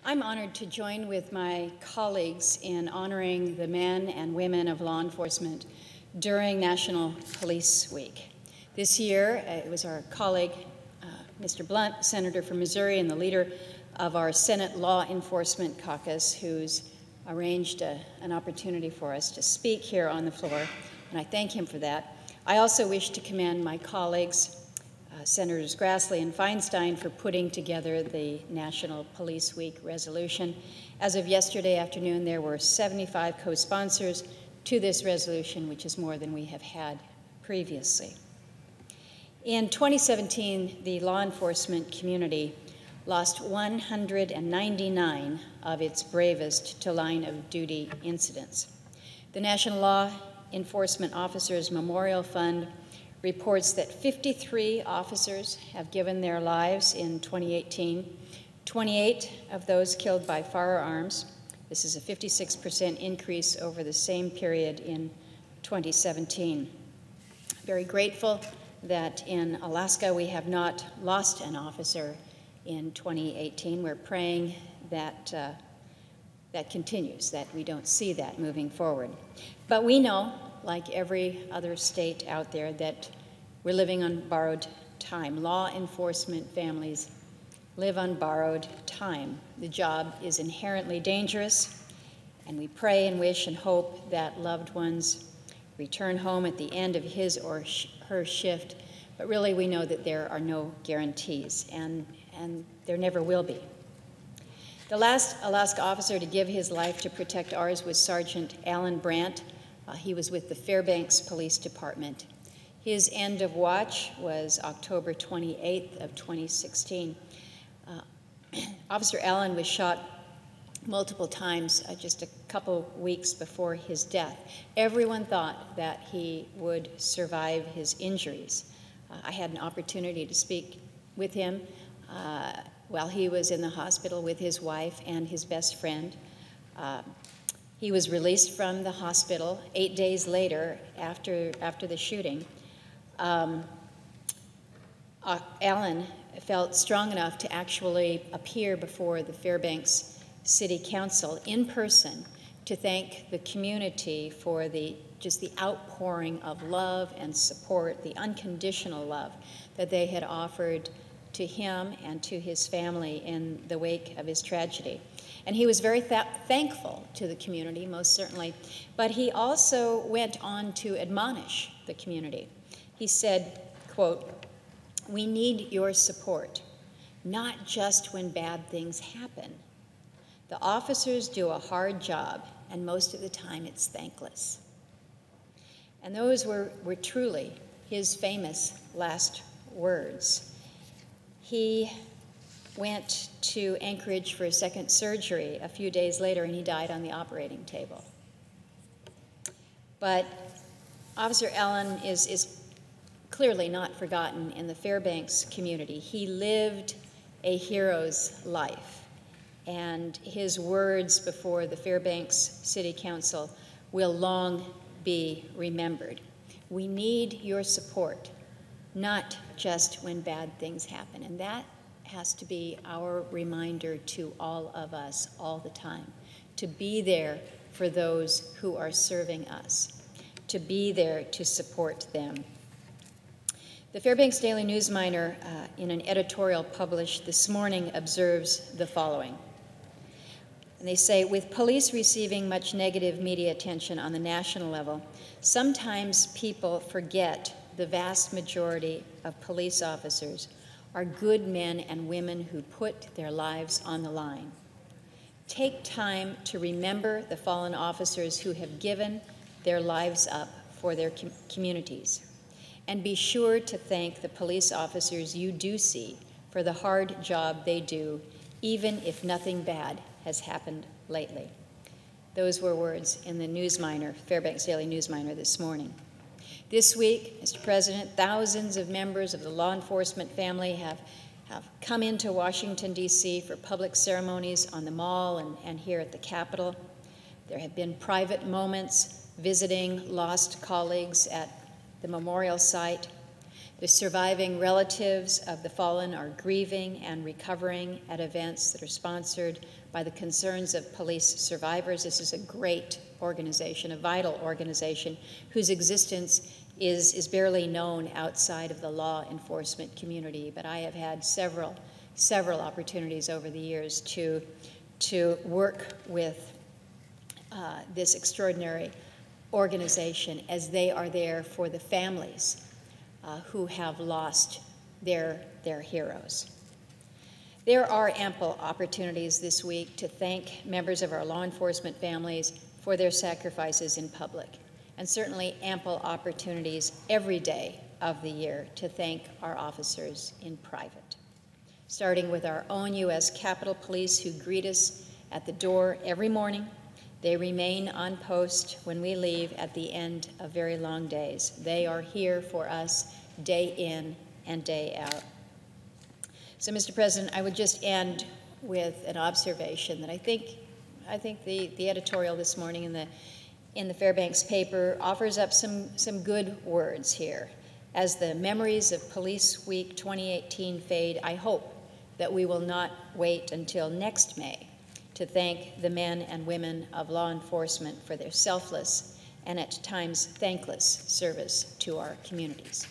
I'm honored to join with my colleagues in honoring the men and women of law enforcement during National Police Week. This year, it was our colleague, Mr. Blunt, Senator from Missouri, and the leader of our Senate Law Enforcement Caucus, who's arranged an opportunity for us to speak here on the floor, and I thank him for that. I also wish to commend my colleagues, Senators Grassley and Feinstein, for putting together the National Police Week resolution. As of yesterday afternoon, there were 75 co-sponsors to this resolution, which is more than we have had previously. In 2017, the law enforcement community lost 199 of its bravest to line of duty incidents. The National Law Enforcement Officers Memorial Fund reports that 53 officers have given their lives in 2018, 28 of those killed by firearms. This is a 56% increase over the same period in 2017. Very grateful that in Alaska we have not lost an officer in 2018. We're praying that that continues, that we don't see that moving forward. But we know, like every other state out there, that we're living on borrowed time. Law enforcement families live on borrowed time. The job is inherently dangerous, and we pray and wish and hope that loved ones return home at the end of his or her shift, but really we know that there are no guarantees, and there never will be. The last Alaska officer to give his life to protect ours was Sergeant Allen Brandt. He was with the Fairbanks Police Department. His end of watch was October 28th of 2016. Officer Allen was shot multiple times just a couple weeks before his death. Everyone thought that he would survive his injuries. I had an opportunity to speak with him while he was in the hospital with his wife and his best friend. He was released from the hospital 8 days later after the shooting. Allen felt strong enough to actually appear before the Fairbanks City Council in person to thank the community for just the outpouring of love and support, the unconditional love that they had offered to him and to his family in the wake of his tragedy. And he was very thankful to the community, most certainly, but he also went on to admonish the community. He said, quote, "We need your support, not just when bad things happen. The officers do a hard job, and most of the time it's thankless." And those were truly his famous last words. He went to Anchorage for a second surgery a few days later, and he died on the operating table. But Officer Allen is clearly not forgotten in the Fairbanks community. He lived a hero's life, and his words before the Fairbanks City Council will long be remembered. We need your support, not just when bad things happen. And that has to be our reminder to all of us all the time, to be there for those who are serving us, to be there to support them. The Fairbanks Daily News-Miner, in an editorial published this morning, observes the following. And they say, with police receiving much negative media attention on the national level, sometimes people forget the vast majority of police officers are good men and women who put their lives on the line. Take time to remember the fallen officers who have given their lives up for their communities. And be sure to thank the police officers you do see for the hard job they do, even if nothing bad has happened lately. Those were words in the News-Miner, Fairbanks Daily News-Miner this morning. This week, Mr. President, thousands of members of the law enforcement family have come into Washington, D.C. for public ceremonies on the Mall and here at the Capitol. There have been private moments visiting lost colleagues at the memorial site. The surviving relatives of the fallen are grieving and recovering at events that are sponsored by the Concerns of Police Survivors. This is a great organization, a vital organization, whose existence is barely known outside of the law enforcement community. But I have had several opportunities over the years to work with this extraordinary organization as they are there for the families who have lost their heroes. There are ample opportunities this week to thank members of our law enforcement families for their sacrifices in public, and certainly ample opportunities every day of the year to thank our officers in private, starting with our own U.S. Capitol Police, who greet us at the door every morning. They remain on post when we leave at the end of very long days. They are here for us day in and day out. So, Mr. President, I would just end with an observation that I think the editorial this morning in the Fairbanks paper offers up some good words here. As the memories of Police Week 2018 fade, I hope that we will not wait until next May to thank the men and women of law enforcement for their selfless and at times thankless service to our communities.